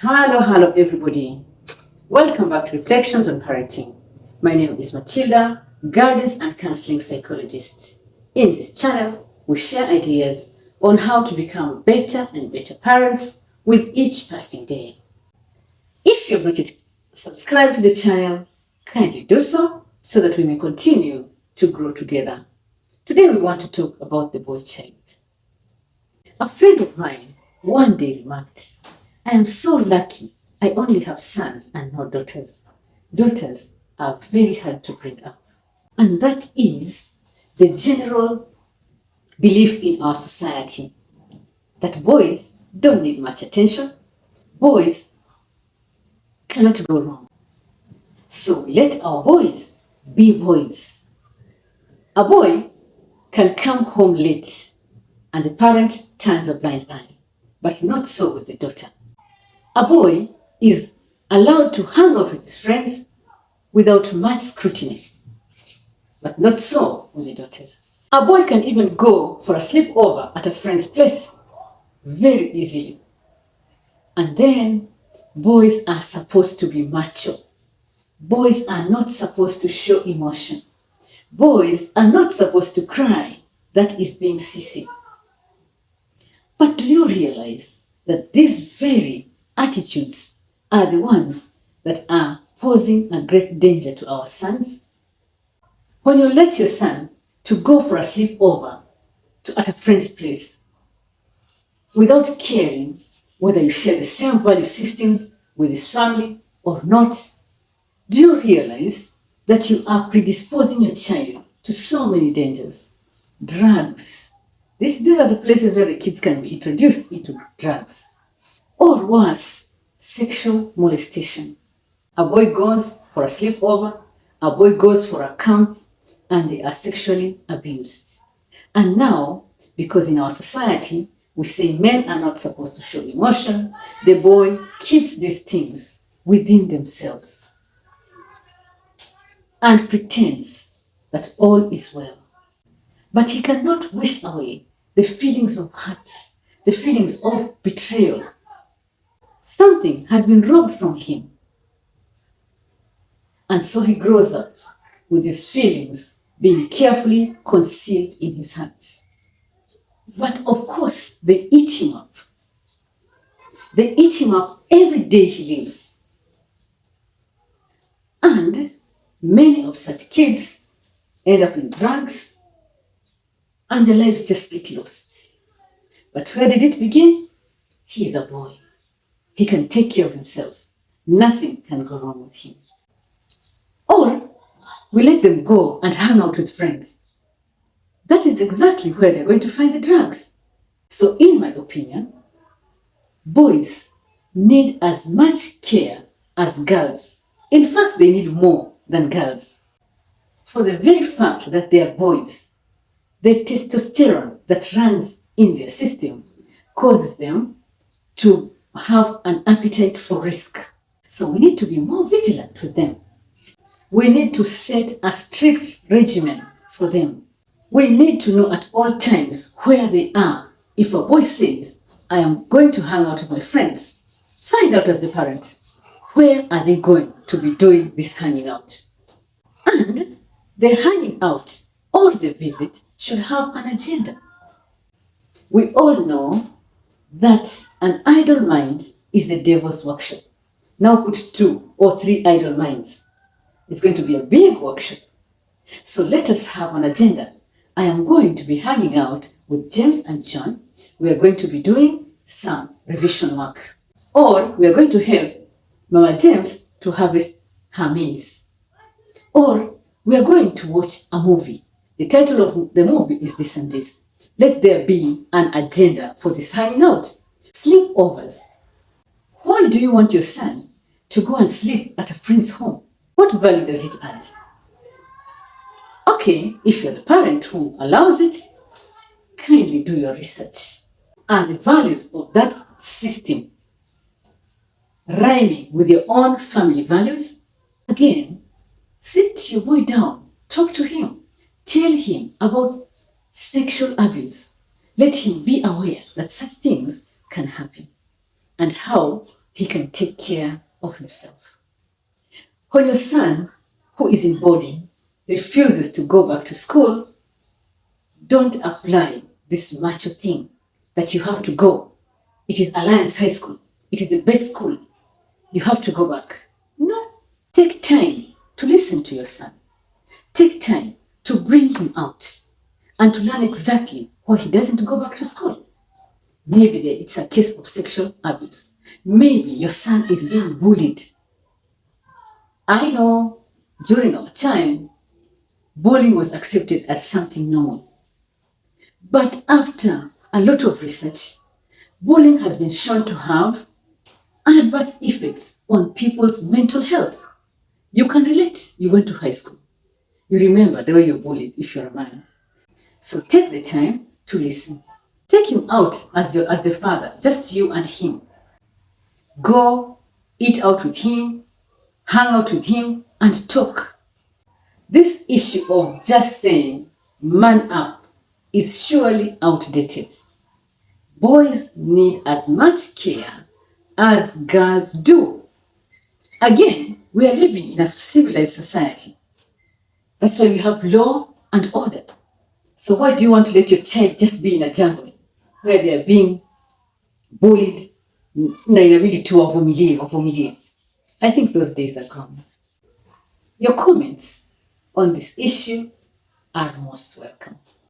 Hello, everybody. Welcome back to Reflections on Parenting. My name is Matilda, guidance and counseling psychologist. In this channel, we share ideas on how to become better and better parents with each passing day. If you've not yet subscribed to the channel, kindly do so that we may continue to grow together. Today, we want to talk about the boy child. A friend of mine one day remarked, "I am so lucky I only have sons and not daughters. Daughters are very hard to bring up." And that is the general belief in our society that boys don't need much attention, boys cannot go wrong. So we let our boys be boys. A boy can come home late and the parent turns a blind eye, but not so with the daughter. A boy is allowed to hang out with his friends without much scrutiny, but not so with the daughters. A boy can even go for a sleepover at a friend's place very easily. And then boys are supposed to be macho. Boys are not supposed to show emotion. Boys are not supposed to cry. That is being sissy. But do you realize that these very attitudes are the ones that are posing a great danger to our sons? When you let your son to go for a sleepover at a friend's place without caring whether you share the same value systems with his family or not, do you realize that you are predisposing your child to so many dangers? Drugs. These are the places where the kids can be introduced into drugs. Or worse, sexual molestation. A boy goes for a sleepover, a boy goes for a camp, and they are sexually abused. And now, because in our society, we say men are not supposed to show emotion, the boy keeps these things within themselves and pretends that all is well. But he cannot wish away the feelings of hurt, the feelings of betrayal. Something has been robbed from him. And so he grows up with his feelings being carefully concealed in his heart. But of course, they eat him up. They eat him up every day he lives. And many of such kids end up in drugs and their lives just get lost. But where did it begin? He's a boy. He can take care of himself. Nothing can go wrong with him. Or we let them go and hang out with friends. That is exactly where they're going to find the drugs. So in my opinion, boys need as much care as girls. In fact, they need more than girls. For the very fact that they are boys, the testosterone that runs in their system causes them to have an appetite for risk. So we need to be more vigilant with them. We need to set a strict regimen for them. We need to know at all times where they are. If a boy says, "I am going to hang out with my friends," find out as the parent, where are they going to be doing this hanging out? And the hanging out or the visit should have an agenda. We all know that an idle mind is the devil's workshop. Now put 2 or 3 idle minds. It's going to be a big workshop. So let us have an agenda. I am going to be hanging out with James and John. We are going to be doing some revision work. Or we are going to help Mama James to harvest her maize. Or we are going to watch a movie. The title of the movie is this and this. Let there be an agenda for this hanging out. Sleepovers. Why do you want your son to go and sleep at a friend's home? What value does it add? Okay, if you're the parent who allows it, kindly do your research. Are the values of that system rhyming with your own family values? Again, sit your boy down, talk to him, tell him about sexual abuse. Let him be aware that such things can happen and how he can take care of himself. When your son, who is in boarding, refuses to go back to school, don't apply this macho thing that you have to go. It is Alliance High School. It is the best school. You have to go back. No. Take time to listen to your son. Take time to bring him out and to learn exactly why he doesn't go back to school. Maybe it's a case of sexual abuse. Maybe your son is being bullied. I know during our time, bullying was accepted as something normal. But after a lot of research, bullying has been shown to have adverse effects on people's mental health. You can relate. You went to high school. You remember the way you're bullied if you're a man. So take the time to listen. Take him out as the father, just you and him. Go, eat out with him, hang out with him, and talk. This issue of just saying, man up, is surely outdated. Boys need as much care as girls do. Again, we are living in a civilized society. That's why we have law and order. So why do you want to let your child just be in a jungle where they are being bullied na inabidi tu wavumilie? I think those days are gone. Your comments on this issue are most welcome.